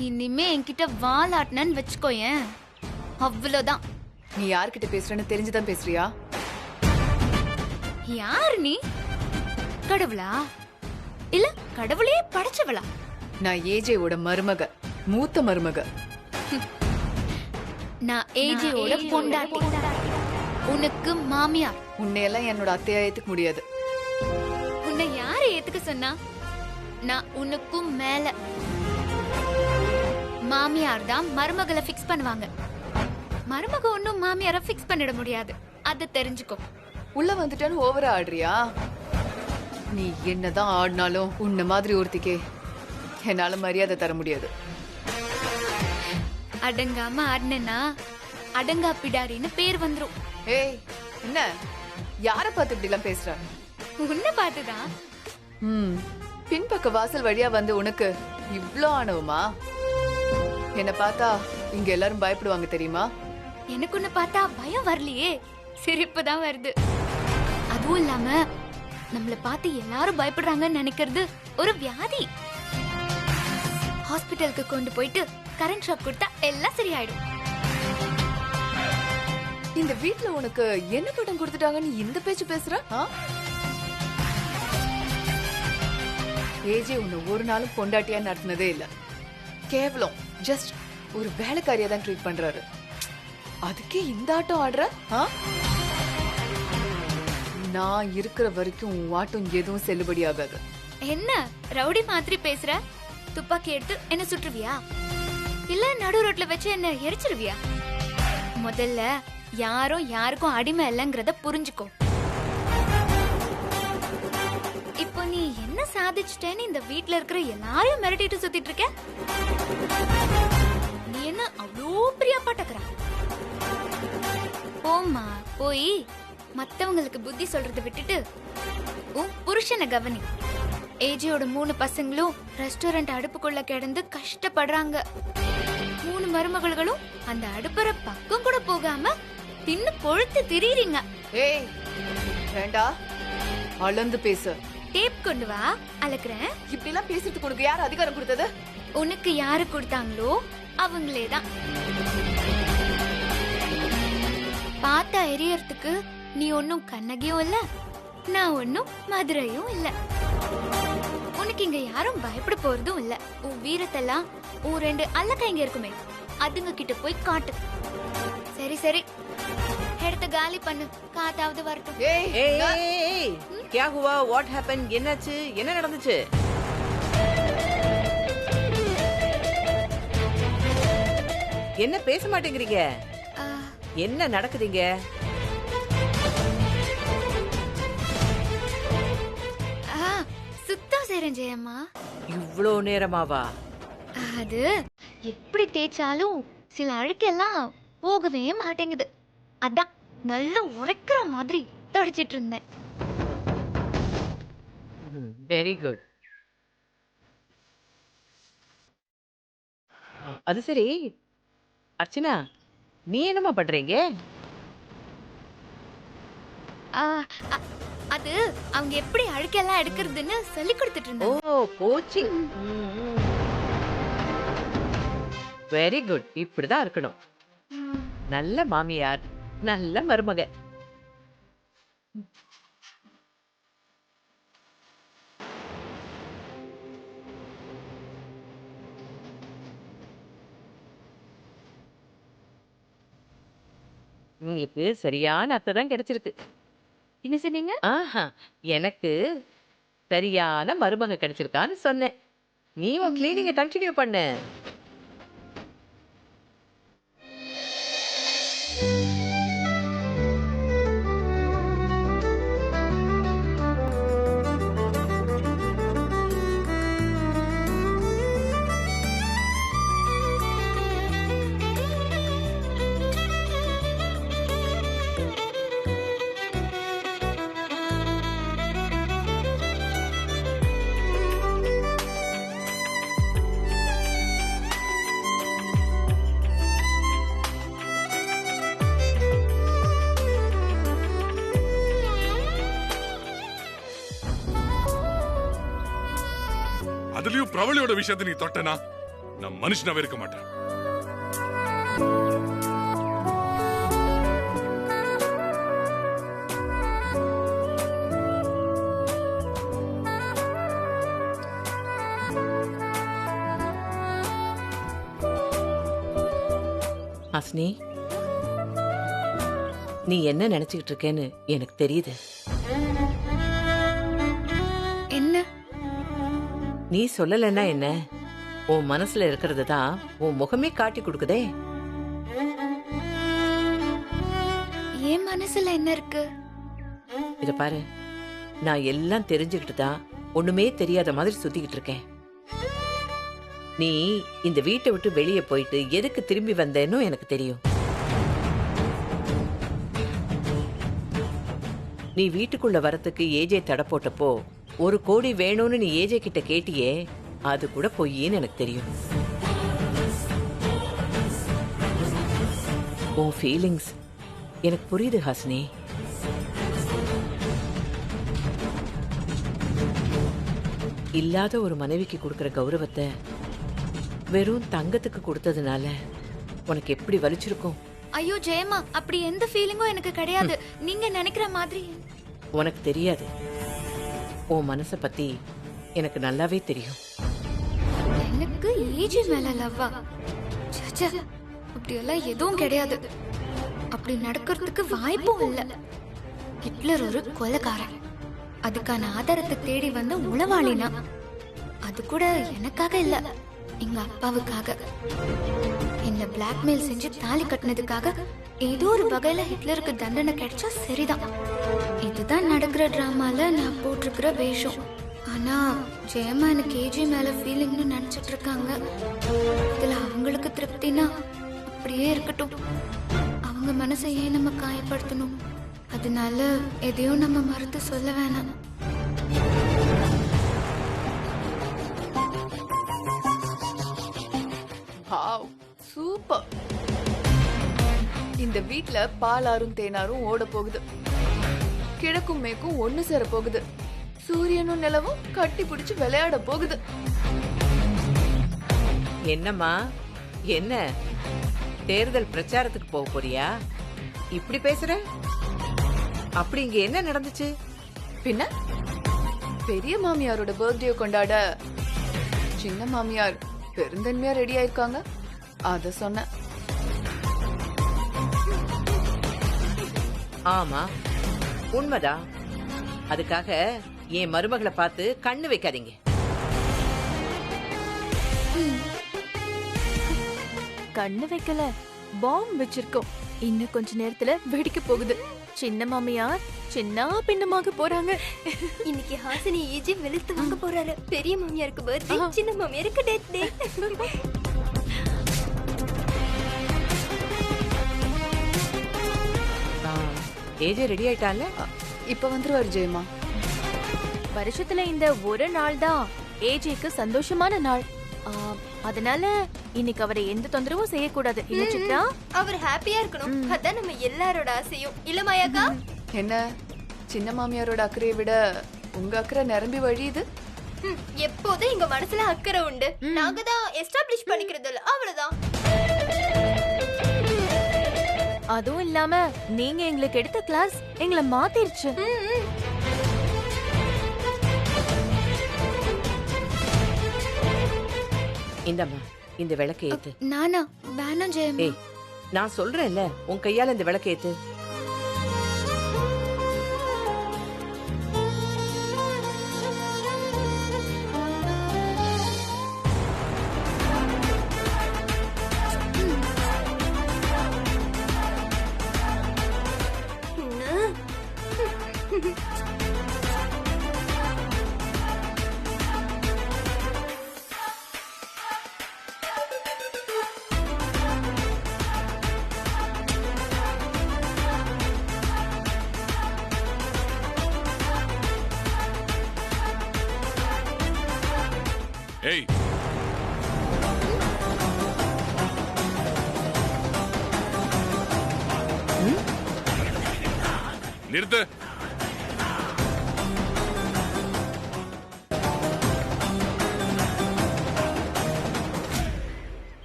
இனிமே என்கிட்ட வாலாட்டினு வச்சுக்கோயேன், அவ்வளவுதான். நீ யார்கிட்ட பேசுறன்னு தெரிஞ்சுதான் பேசுறியா? யார் நீ? கடவுளா இல்ல கடவுளே படைச்சவளா? நான் ஏஜேவோட மருமக, மூத்த மருமக. நான் ஏஜேவோட பொண்டாட்டி, உனக்கு மாமியார். உன்னையெல்லாம் என்னோட அத்தையா ஏத்துக்க முடியாது. உன்னை யாரு ஏத்துக்க சொன்னா? நான் உனக்கும் மேல. மாமியார் தான் மருமகளை ஃபிக்ஸ் பண்ணுவாங்க. மருமக ஒன்னும் மாமியார ஃபிக்ஸ் பண்ணிட முடியாது, அத தெரிஞ்சுக்கோ. உள்ள வந்துட்டான்னு ஓவரா ஆடுறியா? நீ என்னதான் ஆடினாலும் உன்ன மாதிரி ஒருத்திக்கே என்னால மரியாதை தர முடியாது. அடங்காம ஆடினா அடங்கா பிடாரின்னு பேர் வந்துரும். ஏய், என்ன யார பார்த்து இப்படி எல்லாம் பேசுற? உன்னை பார்த்துதான். பின்பக்க வாசல் வழியா வந்து உனக்கு இவ்ளோ ஆணவமா? என்ன பார்த்தா இங்க எல்லாரும் பயப்படுவாங்க தெரியுமா? எனக்கு உன்னை பார்த்தா பயம் வரலையே, சிரிப்பு தான் வருது. அதுவும் இல்லாம நம்மள பார்த்து எல்லாரும் பயப்படுறாங்கன்னு நினைக்கிறது ஒரு வியாதி. ஹாஸ்பிட்டலுக்கு கொண்டு போயிட்டு கரண்ட் ஷாக் கொடுத்தா எல்லாம் சரியாயிடும். இந்த வீட்ல உனக்கு என்ன பட்டம் கொடுத்துட்டாங்கன்னு இந்த பேச்சு பேசுற? ஏஜே உன்னை ஒரு நாளும் பொண்டாட்டியா நடத்தினதே இல்ல. கேவலம் ஜஸ்ட் ஒரு வேலைக்காரியா தான் ட்ரீட் பண்றாரு. அதுக்கே இந்த ஆட்டம் ஆடுற? நான் இருக்கிற வரைக்கும் உன் ஆட்டம் எதுவும் செல்லுபடி ஆகாது. என்ன ரவுடி மாதிரி பேசுற? துப்பாக்கி எடுத்து என்ன சுற்றுவியா? இல்ல நடு ரோட்ல வச்சு என்ன எரிச்சிருவியா? முதல்ல யாரும் யாருக்கும் அடிமை இல்லைங்கிறத புரிஞ்சுக்கோ. இப்போ நீ என்ன சாதிச்சிட்டேன்னு இந்த வீட்ல இருக்கிற எல்லாரையும் மிரட்டிட்டு சுத்திட்டு இருக்க? நீ என்ன அவ்வளோ பிரியா பாட்டக்கற? போம்மா, போய் மத்தவங்களுக்கு புத்தி சொல்றதை விட்டுட்டு உன் புருஷனை கவனி. ஏஜியோட 3 பசங்களும் ரெஸ்டாரண்ட் அடுப்புக்குள்ள கிடந்து கஷ்டப்படுறாங்க. 3 மருமகளும் அந்த அடுப்பற பக்கம் கூட போகாம தின்னு கொழுத்து திரியுறீங்க. ஏய் வேண்டா, அளந்து பேசு. டேப் கொண்டு வா, அளக்குறேன். இப்படி எல்லாம் பேசுறதுக்கு உனக்கு யார் அதிகாரம் கொடுத்தது? உனக்கு யாரு கொடுத்தாங்களோ அவங்களே தான். பார்த்தா எரியறதுக்கு நீ ஒன்னும் கண்ணகியும் இல்ல, நான் ஒன்னும் மதுரையும் இல்ல. உனக்கு இங்க யாரும் பயப்பட போறதும் இல்ல. உன் வீரத்தெல்லாம் உன் 2 அல்லக்கைங்க இருக்குமே, அதுங்க கிட்ட போய் காட்டு. சரி சரி, எடுத்து காலி பண்ணு, காத்தாவது வரட்டும். ஏய் ஏய், क्या हुआ? What happened? என்னாச்சு? என்ன நடந்துச்சு? என்ன பேச மாட்டேங்கிறீங்க? என்ன நடக்குதுங்க? சுத்தம் செய்றேன் ஜெயம்மா. இவ்ளோ நேரமாவா? அது எப்படி தேய்ச்சாலும் சில அழுக்கெல்லாம் போகவே மாட்டேங்குது. அதான் நல்லா உரைக்கிற மாதிரி தொடச்சிட்டு இருந்தேன். Very good. அது சரி அர்ச்சனா, நீ என்னமா பண்றீங்க? அது அவங்க எப்படி அழுக்கெல்லாம் எடுக்கிறதுன்னு சொல்லி கொடுத்துட்டு இருந்தேன். ஓ, கோச்சிங். Very good. இப்படிதான் இருக்கணும். நல்ல மாமியார், நல்ல மருமக. உங்களுக்கு சரியான அத்தை தான் கிடைச்சிருக்கு. என்ன சொன்னீங்க? ஆஹா, எனக்கு சரியான மருமக கிடைச்சிருக்கான்னு சொன்னேன். நீ உன் கிளீனிங்கை கண்டினியூ பண்ணு. அதுலயும் பிரவளியோட விஷயத்தை நீ தொட்டனா நான் மனுஷனாவே இருக்க மாட்டேன். ஹாசினி, நீ என்ன நினைச்சுக்கிட்டு இருக்கேன்னு எனக்கு தெரியுது. என்ன? நீ சொல்லலைன்னா என்ன, உன் மனசுல இருக்கிறது தான் உன் முகமே காட்டி கொடுக்குதே. என் மனசுல என்ன இருக்கு? இத பாரு, நான் எல்லாம் தெரிஞ்சுக்கிட்டு தான் ஒண்ணுமே தெரியாத மாதிரி சுத்திக்கிட்டு இருக்கேன். நீ இந்த வீட்டை விட்டு வெளியே போயிட்டு எதுக்கு திரும்பி வந்தேன்னு எனக்கு தெரியும். நீ வீட்டுக்குள்ள வரத்துக்கு ஏஜே தடை போட்டப்போ 1 கோடி வேணும்னு நீ ஏஜே கிட்ட கேட்டியே, அது கூட பொய்யின்னு எனக்கு தெரியும். உன் ஃபீலிங்ஸ் எனக்கு புரியுது ஹாசினி. இல்லாத ஒரு மனைவிக்கு கொடுக்கிற கௌரவத்தை வெறும் தங்கத்துக்கு கொடுத்ததுனால உனக்கு எப்படி வலிச்சிருக்கும்? ஐயோ ஜெயமா, அப்படி எந்த ஃபீலிங்கும் எனக்கு கிடையாது. நீங்க நினைக்கிற மாதிரி. உனக்கு தெரியாது. உன் மனச பத்தி எனக்கு நல்லாவே தெரியும். எனக்கு ஏஜி மேல லவ்வா? சச்சா, அப்படி எல்லாம் எதுவும் கிடையாது. அப்படி நடக்கிறதுக்கு வாய்ப்பும் இல்ல. ஹிட்லர் ஒரு கொலைகாரன். அதுக்கான ஆதாரத்தை தேடி வந்த உளவாளினா, அது கூட எனக்காக இல்ல, எங்க அப்பாவுக்காக. என்ன பிளாக்மெயில் செஞ்சு தாலி கட்டினதுக்காக ஏதோ ஒரு வகையில ஹிட்லருக்கு தண்டனை கிடைச்சா சரிதான். இதுதான் நடக்கிற டிராமால நான் போட்டிருக்கிற வேஷம். ஆனா ஜெயமா எனக்கு ஏஜி மேல ஃபீலிங்னு நினைச்சிட்டு இருக்காங்க. இதுல அவங்களுக்கு திருப்தினா அப்படியே இருக்கட்டும். அவங்க மனசை ஏன் நம்ம காயப்படுத்தணும்? அதனால எதையும் நம்ம மறுத்து சொல்ல வேணாம். Wow, super. இந்த வீட்ல பாலாரும் தேனாரும் ஓட போகுது. கிழக்கும் மேற்கும் ஒண்ணு சேர போகுது. சூரியனும் நிலவும் கட்டி பிடிச்சு விளையாட போகுது. என்னம்மா, என்ன தேர்தல் பிரச்சாரத்துக்கு போக போறியா? இப்படி பேசுற? அப்படி இங்க என்ன நடந்துச்சு? பின்ன பெரிய மாமியாரோட பர்த்டே கொண்டாட சின்ன மாமியார் பெருந்தன்மையா ரெடி ஆயிருக்காங்க. அத சொன்ன. ஆமா, உண்மைதான். அதுக்காக என் மருமகளை பார்த்து கண்ணு வைக்காதீங்க. கண்ணு வைக்கல, பாம் வச்சிருக்கோம். இன்னும் கொஞ்ச நேரத்துல வெடிக்க போகுது. சின்ன மாமியார் சின்ன பின்னமாக போறாங்க. இன்னைக்கு ஹாசினி ஏஜி வெளுத்து வாங்க போறாரு. பெரிய மாமியாருக்கு பர்த்டே, சின்ன மாமியாருக்கு டெத் டே. ஏஜே ரெடி ஆயிட்டால? இப்ப வந்துருவாரு ஜெயமா. வருஷத்துல இந்த ஒரு நாள் தான் ஏஜேக்கு சந்தோஷமான நாள். அதனால இன்னைக்கு அவரை எந்த தொந்தரவும் செய்யக்கூடாது. இல்ல சித்ரா? அவர் ஹாப்பியா இருக்கணும். அதான் நம்ம எல்லாரோட ஆசையும். இல்ல மாயாக்கா? என்ன, சின்ன மாமியாரோட அக்கறையை விட உங்க அக்கறை நிரம்பி வழியுது. எப்போதும் எங்க மனசுல அக்கறை உண்டு. நாங்க தான் எஸ்டாப்ளிஷ் பண்ணிக்கிறது இல்ல, அவ்வளவுதான். அதுவும் இல்லாம நீங்க எங்களுக்கு எடுத்த கிளாஸ் எங்களை மாத்திருச்சு. இந்தம்மா, இந்த விளக்கு ஏத்து. நானா? வேணாம் ஜெயமா. ஏய், நான் சொல்றேன்ல, உன் கையால இந்த விளக்கு ஏத்து. ஏய், நிறுத்து.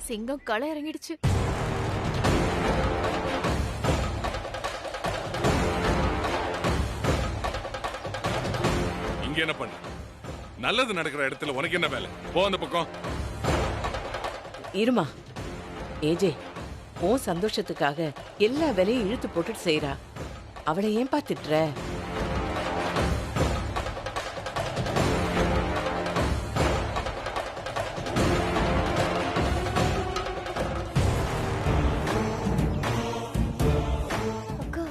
சிங்கம் களை இறங்கிடுச்சு. இங்க என்ன பண்ண? நல்லது நடக்கிற இடத்துல உனக்கு என்ன வேலை? போ அந்த பக்கம். இருமா ஏஜே, உன் சந்தோஷத்துக்காக எல்லா வேலையும் இழுத்து போட்டுட்டு செய்றா. அவளை ஏன் பாத்துட்டுற? அக்கா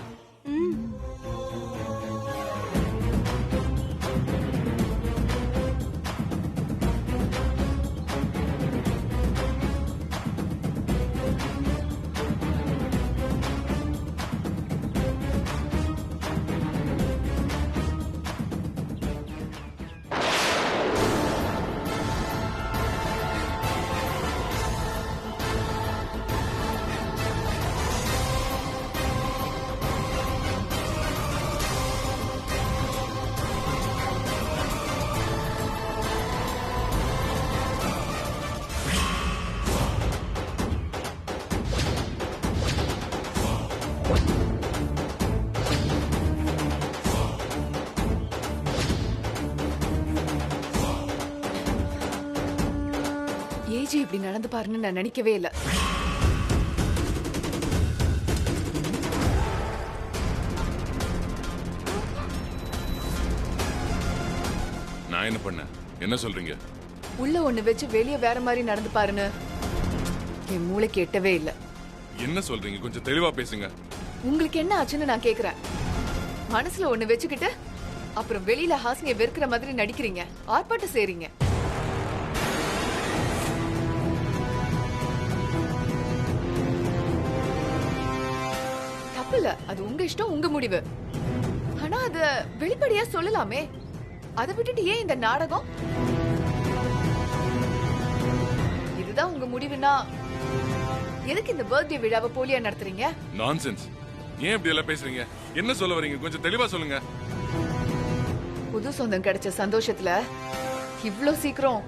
ஏஜி இப்படி நடந்து பாருன்னு நான் நினைக்கவே இல்ல. நான் என்ன பண்ண? என்ன சொல்றீங்க? உள்ள ஒண்ணு வச்சு வெளிய வேற மாதிரி நடந்து பாருன்னு என் மூளைக்கு எட்டவே இல்ல. என்ன சொல்றீங்க? கொஞ்சம் தெளிவா பேசுங்க. உங்களுக்கு என்ன ஆச்சுன்னு நான் கேக்குறேன். மனசுல ஒண்ணு வச்சுக்கிட்டு அப்புறம் வெளியில ஹாசினியை வெறுக்கிற மாதிரி நடிக்கிறீங்க, ஆர்ப்பாட்டம் செய்றீங்க. தப்பில்ல, அது உங்க இஷ்டம், உங்க முடிவு. ஆனா அத வெளிப்படையா சொல்லலாமே. அதை விட்டுட்டு ஏன் இந்த நாடகம்? இதுதான் உங்க முடிவுனா எதுக்கு இந்த பர்த்டே விழாவை போலியா நடத்துறீங்க? நான்சென்ஸ். ஏன் இப்படி எல்லாம் பேசுறீங்க? என்ன சொல்ல வரீங்க? கொஞ்சம் தெளிவா சொல்லுங்க. புது சொந்தம் கிடைச்ச சந்தோஷத்துல இவ்ளோ சீக்கிரம்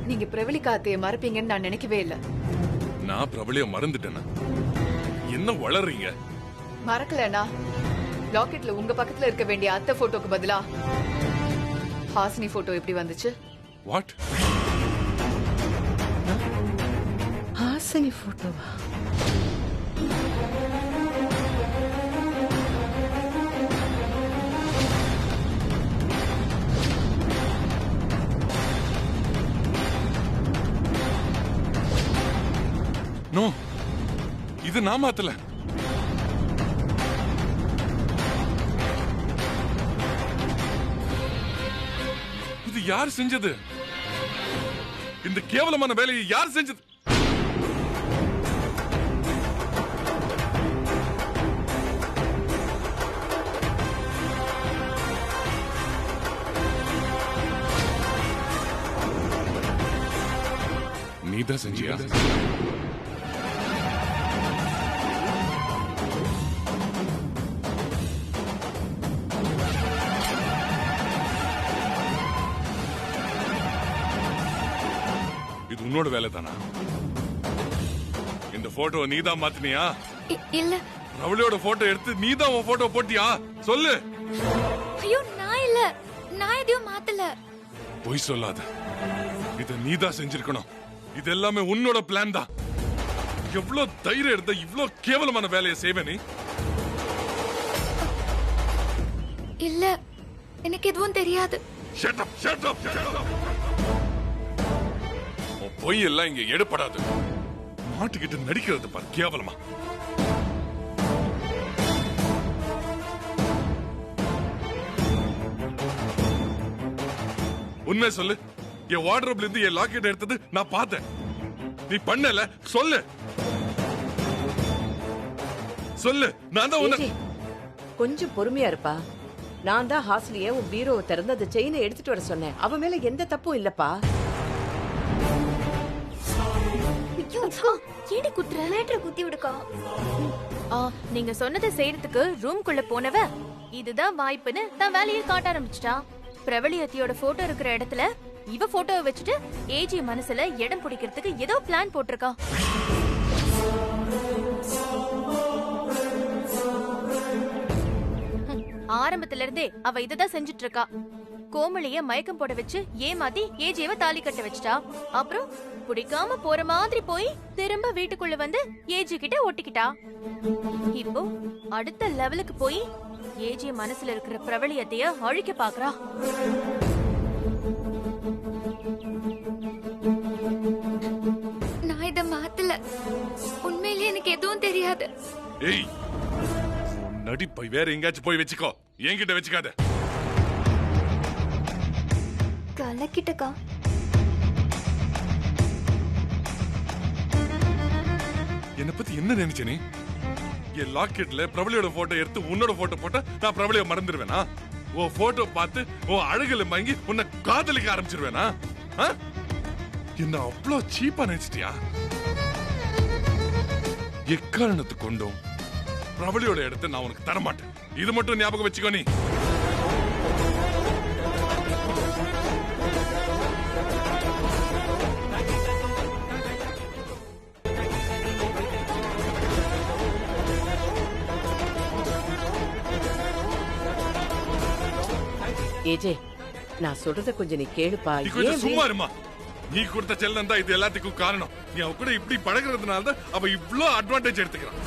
நீங்க பிரவளிகா அத்தைய மறப்பீங்கன்னு நான் நினைக்கவே இல்ல. நான் பிரபலிய மறந்துட்டேனா? என்ன வளர்றீங்க? மறக்கலனா லாக்கெட்ல உங்க பக்கத்துல இருக்க வேண்டிய அத்தை போட்டோக்கு பதிலா ஹாசினி போட்டோ எப்படி வந்துச்சு? வாட்? ஹாசினி போட்டோவா? நோ, இது நான் மாத்தல. இது யார் செஞ்சது? இந்த கேவலமான வேலையை யார் செஞ்சது? நீதான் செஞ்சியா? இது உன்னோட வேலை தானா? இந்த போட்டோ நீதான் மாத்தினியா? இல்ல. ரவளியோட போட்டோ எடுத்து நீதான் உன் போட்டோ போட்டியா? சொல்லு. ஐயோ, நான் இல்ல. நான் எதையும் மாத்தல. பொய் சொல்லாத. இத நீதான் செஞ்சிருக்கணும். இது எல்லாமே உன்னோட பிளான் தான். எவ்வளவு தைரியம் எடுத்த இவ்வளவு கேவலமான வேலையை செய்வே நீ? இல்ல, எனக்கு எதுவும் தெரியாது. Shut up, shut up, shut up. உன் பொய் எல்லாம் இங்க எடுபடாது. மாட்டிக்கிட்டு நடிக்கிறது பார் கேவலமா. உண்மை சொல்லு. என் வார்ட்ரோப்ல இருந்து என் லாக்கெட் எடுத்தது நான் பார்த்தேன். நீ பண்ணல, சொல்லு. சொல்லு. நான் தான் உன்னை ஏஜே, கொஞ்சம் பொறுமையா இருப்பா. நான் தான் ஹாசினிய உன் பீரோவை திறந்து அந்த செயினை எடுத்துட்டு வர சொன்னேன். அவன் மேல எந்த தப்பும் இல்லப்பா. ஐயோ அக்கா, ஏடி குத்துற? மேட்ரை குத்தி விடுக்கா. நீங்க சொன்னதை செய்யறதுக்கு ரூம்குள்ள போனவ இதுதான் வாய்ப்புன்னு தான் வேலையை காட்ட ஆரம்பிச்சிட்டா. பிரவளி அத்தியோட போட்டோ இருக்கிற இடத்துல இவ போட்டோவை வச்சுட்டு ஏஜி மனசுல இடம் பிடிக்கிறதுக்கு ஏதோ பிளான் போட்டிருக்கா. ஆரம்பத்துல இருந்தே அவ இததான் செஞ்சுட்டு இருக்கா. கோமலிய மயக்கம் போட வச்சு ஏமாத்தி ஏஜியவ தாலி கட்ட வச்சுட்டா. அப்புறம் பிடிக்காம போற மாதிரி போய் திரும்ப வீட்டுக்குள்ள வந்து ஏஜி கிட்ட ஒட்டிக்கிட்டா. இப்போ அடுத்த லெவலுக்கு போய் ஏஜி மனசுல இருக்கிற பிரபலியத்தைய அழிக்க பாக்குறா. நான் இத மாத்தல. உண்மையிலேயே எனக்கு எதுவும் தெரியாது. ஏய், நடிப்பை வேற எங்கேயாச்சும் போய் வச்சுக்கோ, என்கிட்ட வச்சுக்காத. கலக்கிட்டக்கா. என்ன பத்தி என்ன நினைச்ச நீ? என் லாக்கெட்ல பிரபலியோட போட்டோ எடுத்து உன்னோட போட்டோ போட்டா நான் பிரபலிய மறந்துடுவேனா? உன் போட்டோ பார்த்து உன் அழகுல வாங்கி உன்னை காதலிக்க ஆரம்பிச்சிருவேனா? என்ன அவ்வளோ சீப்பா நினைச்சிட்டியா? எக்காரணத்து கொண்டும் பிரபலியோட இடத்தை நான் உனக்கு தரமாட்டேன். இது மட்டும் ஞாபகம் வச்சுக்கோ. நீ ஏஜே, நான் சொல்றத கொஞ்சம் நீ கேளுப்பா. நீ கொஞ்சம் சும்மா இருமா. நீ கொடுத்த செல்லம் தான் இது எல்லாத்துக்கும் காரணம். நீ அவ கூட இப்படி பழகுறதுனால தான் அவ இவ்ளோ அட்வான்டேஜ் எடுத்துக்கிறான்.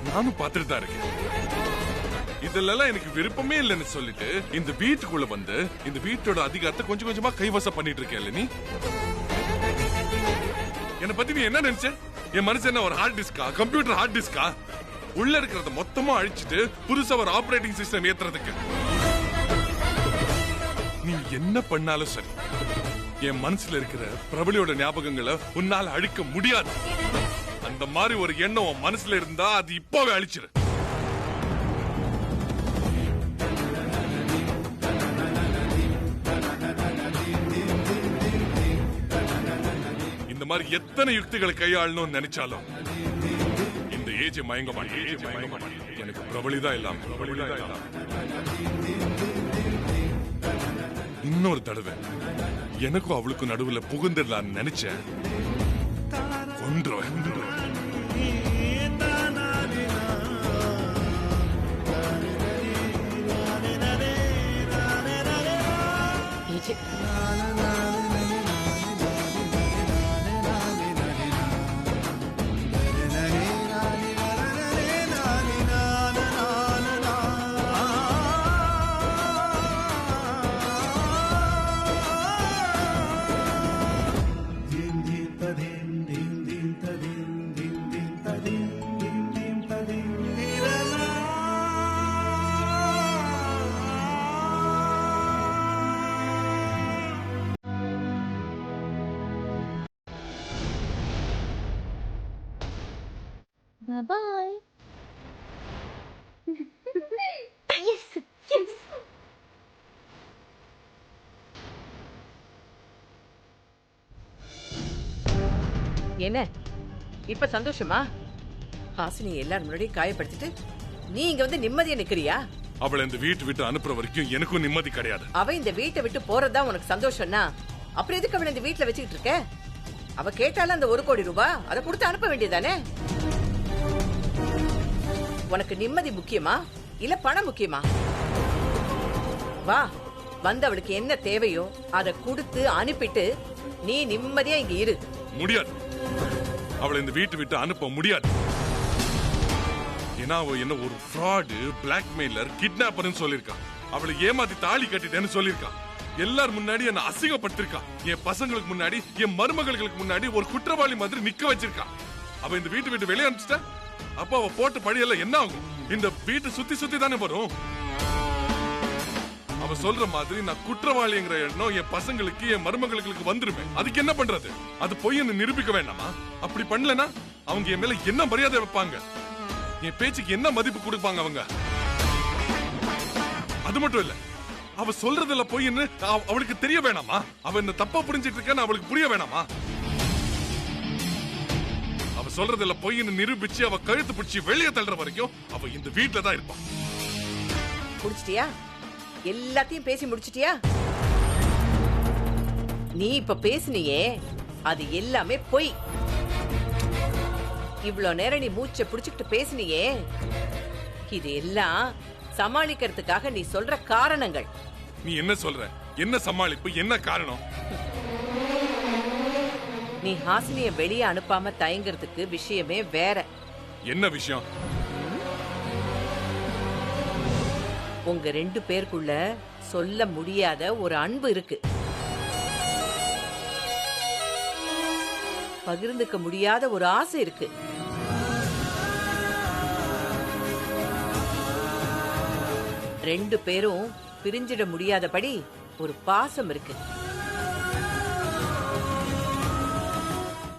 நானும் பார்த்துட்டு தான் இருக்கேன். இதெல்லாம் எனக்கு விருப்பமே இல்லைன்னு சொல்லிட்டு இந்த வீட்டுக்குள்ள வந்து இந்த வீட்டோட அதிகாரத்தை கொஞ்சம் கொஞ்சமா கைவசம் பண்ணிட்டு இருக்கேன். நீ என்ன பத்தி நீ என்ன நினைச்ச? என் மனசு என்ன ஒரு ஹார்ட் டிஸ்கா, கம்ப்யூட்டர் ஹார்ட் டிஸ்கா? உள்ள இருக்கிறத மொத்தமா அழிச்சிட்டு புதுசா ஒரு ஆபரேட்டிங் சிஸ்டம் ஏத்துறதுக்கு நீ என்ன பண்ணாலும் சரி, என் மனசுல இருக்கிற பிரபலியோட ஞாபகங்களை உன்னால அழிக்க முடியாது. அந்த மாதிரி ஒரு எண்ணம் உன் மனசுல இருந்தா அது இப்பவே அழிச்சிரு. இந்த மாதிரி எத்தனை யுக்திகளை கையாளணும்னு நினைச்சாலும் இந்த ஏஜ் மயங்க மாட்டேன். எனக்கு பிரபலிதான் இல்லாம இன்னொரு தடவை எனக்கும் அவளுக்கும் நடுவுல புகுந்துடலான்னு நினைச்சேன். கொன்றுவேன். AJ, Bye. என்ன இப்ப சந்தோஷமா? ஹாசினி எல்லாரும் முன்னாடி காயப்படுத்திட்டு நீ இங்க வந்து நிம்மதியா நிக்கிறியா? அவளை இந்த வீட்டு விட்டு அனுப்புற வரைக்கும் எனக்கும் நிம்மதி கிடையாது. அவ இந்த வீட்டை விட்டு போறதா உனக்கு சந்தோஷம்னா அப்புறம் எதுக்கு அவளை இந்த வீட்டுல வச்சுக்கிட்டு இருக்க? அவ கேட்டாலும் அந்த 1 கோடி ரூபாய் அதை கொடுத்து அனுப்ப வேண்டியதானே? உனக்கு நிம்மதி முக்கியமா இல்ல பணம் முக்கியமா? வா, வந்து அவளுக்கு என்ன தேவையோ அதை கொடுத்து அனுப்பிட்டு நீ நிம்மதியா இங்க இரு. முடியாது. அவளை இந்த வீட்டு விட்டு அனுப்ப முடியாது. ஏன்னா அவ என்ன ஒரு ஃப்ராடு, பிளாக்மெயிலர், கிட்னாப்பர்னு சொல்லிருக்கா. அவளை ஏமாத்தி தாலி கட்டிட்டேன்னு சொல்லிருக்கா. எல்லாரும் முன்னாடி என்ன அசிங்கப்படுத்திருக்கா. என் பசங்களுக்கு முன்னாடி, என் மருமகளுக்கு முன்னாடி ஒரு குற்றவாளி மாதிரி நிக்க வச்சிருக்கா. அவ இந்த வீட்டு விட்டு வெளியே அனுப்பிச்சிட்டா அப்ப அவ போட்ட படியெல்லாம் என்ன ஆகும்? இந்த வீட்டை சுத்தி சுத்தி தானே வரும். அவ சொல்ற மாதிரி நான் குற்றவாளிங்கிற எண்ணம் என் பசங்களுக்கு, என் மருமகளுக்கு வந்துருவேன். அதுக்கு என்ன பண்றது? அது பொய்ன்னு நிரூபிக்க வேண்டாமா? அப்படி பண்ணலனா அவங்க என் மேல என்ன மரியாதை வைப்பாங்க? என் பேச்சுக்கு என்ன மதிப்பு கொடுப்பாங்க அவங்க? அது மட்டும் இல்ல, அவ சொல்றதுல பொய்ன்னு அவளுக்கு தெரிய வேணாமா? அவ என்ன தப்பா புரிஞ்சிட்டு இருக்கேன்னு அவளுக்கு புரிய வேணாமா? அவ சொல்றதுல பொய்ன்னு நிரூபிச்சு அவ கழுத்து பிடிச்சி வெளியே தள்ளுற வரைக்கும் அவ இந்த வீட்டுல தான் இருப்பான். குடிச்சிட்டியா? எல்லாத்தையும் பேசி முடிச்சிட்டியா? நீ இப்ப பேசுனியே அது எல்லாமே பொய். இவ்ளோ நேரம் நீ மூச்சை புடிச்சுக்கிட்டு பேசுனியே இது எல்லாம் சமாளிக்கிறதுக்காக நீ சொல்ற காரணங்கள். நீ என்ன சொல்ற? என்ன சமாளிப்பு? என்ன காரணம்? நீ ஹாசினிய வெளியே அனுப்பாம தயங்குறதுக்கு விஷயமே வேற. என்ன விஷயம்? உங்க 2 பேருக்குள்ள சொல்ல முடியாத ஒரு அன்பு இருக்கு. பகிர்ந்துக்க முடியாத ஒரு ஆசை இருக்கு. ரெண்டு பேரும் பிரிஞ்சிட முடியாதபடி ஒரு பாசம் இருக்கு.